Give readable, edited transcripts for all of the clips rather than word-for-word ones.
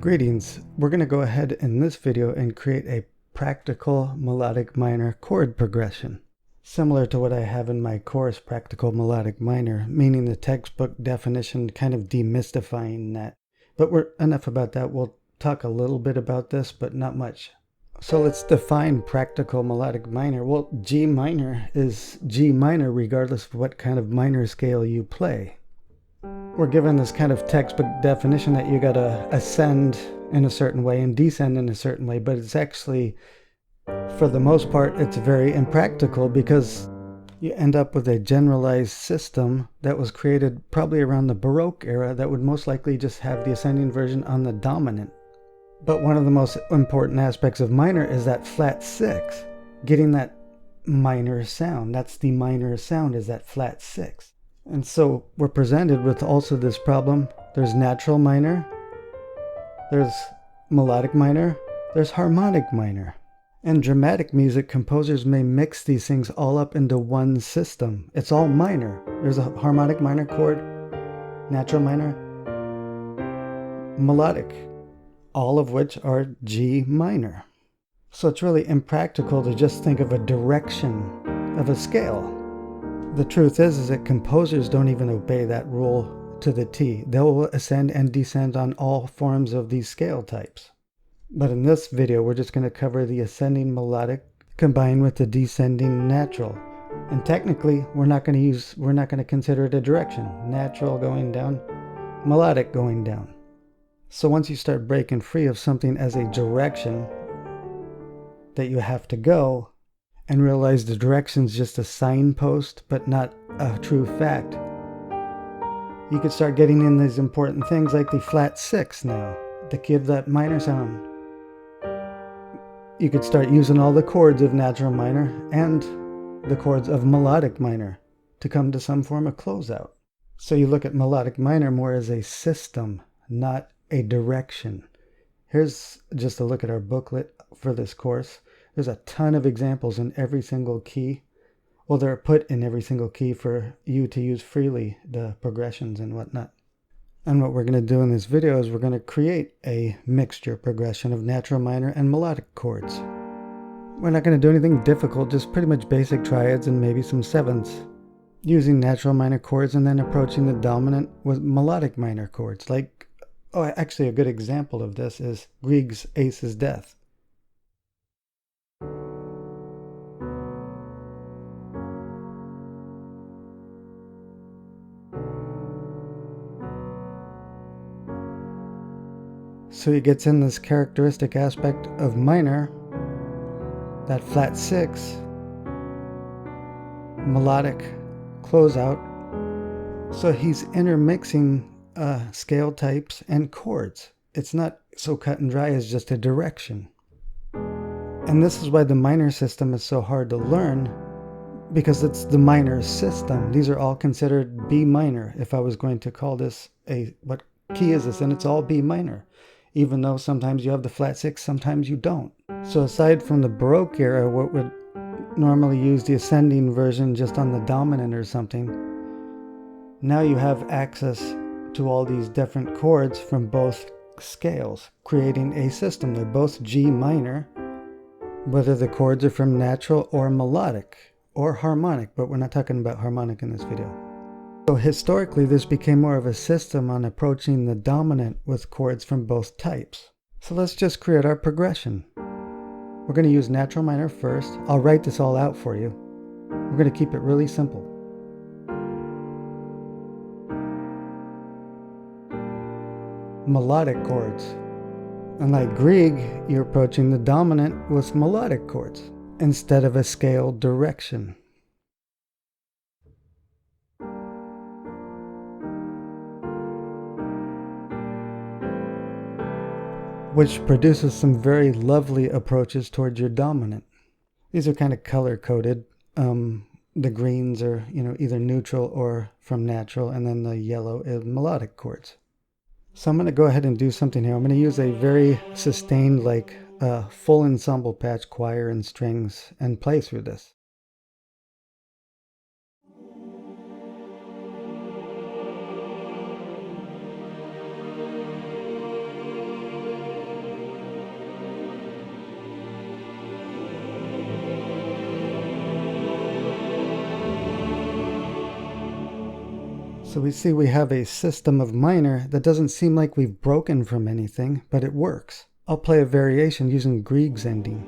Greetings. We're going to go ahead in this video and create a practical melodic minor chord progression. Similar to what I have in my course, Practical Melodic Minor, meaning the textbook definition, kind of demystifying that. But enough about that. We'll talk a little bit about this, but not much. So let's define practical melodic minor. Well, G minor is G minor regardless of what kind of minor scale you play. We're given this kind of textbook definition that you gotta ascend in a certain way and descend in a certain way, but it's actually, for the most part, it's very impractical because you end up with a generalized system that was created probably around the Baroque era that would most likely just have the ascending version on the dominant. But one of the most important aspects of minor is that flat six, getting that minor sound. That's the minor sound, is that flat six. And so we're presented with also this problem. There's natural minor, there's melodic minor, there's harmonic minor. In dramatic music, composers may mix these things all up into one system. It's all minor. There's a harmonic minor chord, natural minor, melodic, all of which are G minor. So it's really impractical to just think of a direction of a scale. The truth is that composers don't even obey that rule to the T. They'll ascend and descend on all forms of these scale types. But in this video, we're just going to cover the ascending melodic combined with the descending natural. And technically, we're not going to consider it a direction. Natural going down, melodic going down. So once you start breaking free of something as a direction that you have to go, and realize the direction's just a signpost, but not a true fact, you could start getting in these important things like the flat six now, to give that minor sound. You could start using all the chords of natural minor and the chords of melodic minor to come to some form of closeout. So you look at melodic minor more as a system, not a direction. Here's just a look at our booklet for this course. There's a ton of examples in every single key. Well, they're put in every single key for you to use freely, the progressions and whatnot. And what we're going to do in this video is we're going to create a mixture progression of natural minor and melodic chords. We're not going to do anything difficult, just pretty much basic triads and maybe some sevenths, using natural minor chords and then approaching the dominant with melodic minor chords. Like, oh, actually a good example of this is Grieg's Ace's Death. So he gets in this characteristic aspect of minor, that flat six, melodic closeout. So he's intermixing scale types and chords. It's not so cut and dry as just a direction. And this is why the minor system is so hard to learn, because it's the minor system. These are all considered B minor. If I was going to call this what key is this? And it's all B minor. Even though sometimes you have the flat six, sometimes you don't. So aside from the Baroque era, what would normally use the ascending version just on the dominant or something, now you have access to all these different chords from both scales, creating a system. They're both G minor, whether the chords are from natural or melodic or harmonic, but we're not talking about harmonic in this video. So historically, this became more of a system on approaching the dominant with chords from both types. So let's just create our progression. We're going to use natural minor first. I'll write this all out for you. We're going to keep it really simple. Melodic chords. Unlike Grieg, you're approaching the dominant with melodic chords instead of a scale direction. Which produces some very lovely approaches towards your dominant. These are kind of color-coded. The greens are, either neutral or from natural, and then the yellow is melodic chords. So I'm going to go ahead and do something here. I'm going to use a very sustained, like full ensemble patch, choir and strings, and play through this. So we see we have a system of minor that doesn't seem like we've broken from anything, but it works. I'll play a variation using Grieg's ending.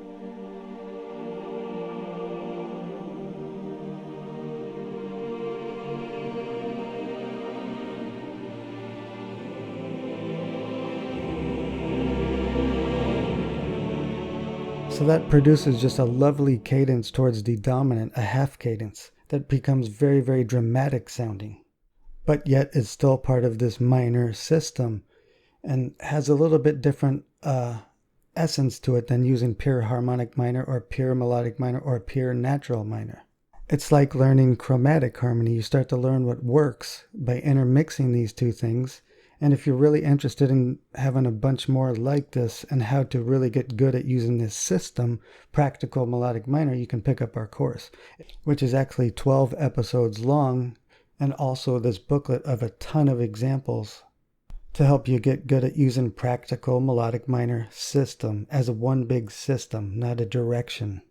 So that produces just a lovely cadence towards the dominant, a half cadence, that becomes very, very dramatic sounding, but yet is still part of this minor system and has a little bit different essence to it than using pure harmonic minor or pure melodic minor or pure natural minor. It's like learning chromatic harmony. You start to learn what works by intermixing these two things. And if you're really interested in having a bunch more like this and how to really get good at using this system, Practical Melodic Minor, you can pick up our course, which is actually 12 episodes long, and also this booklet of a ton of examples to help you get good at using Practical Melodic Minor system as a one big system, not a direction.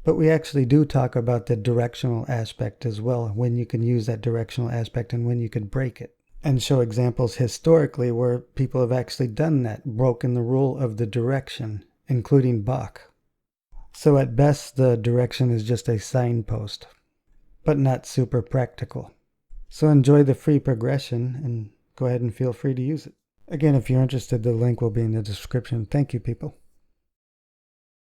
But we actually do talk about the directional aspect as well, when you can use that directional aspect and when you could break it. And show examples historically where people have actually done that, broken the rule of the direction, including Bach. So at best, the direction is just a signpost, but not super practical. So enjoy the free progression and go ahead and feel free to use it. Again, if you're interested, the link will be in the description. Thank you, people.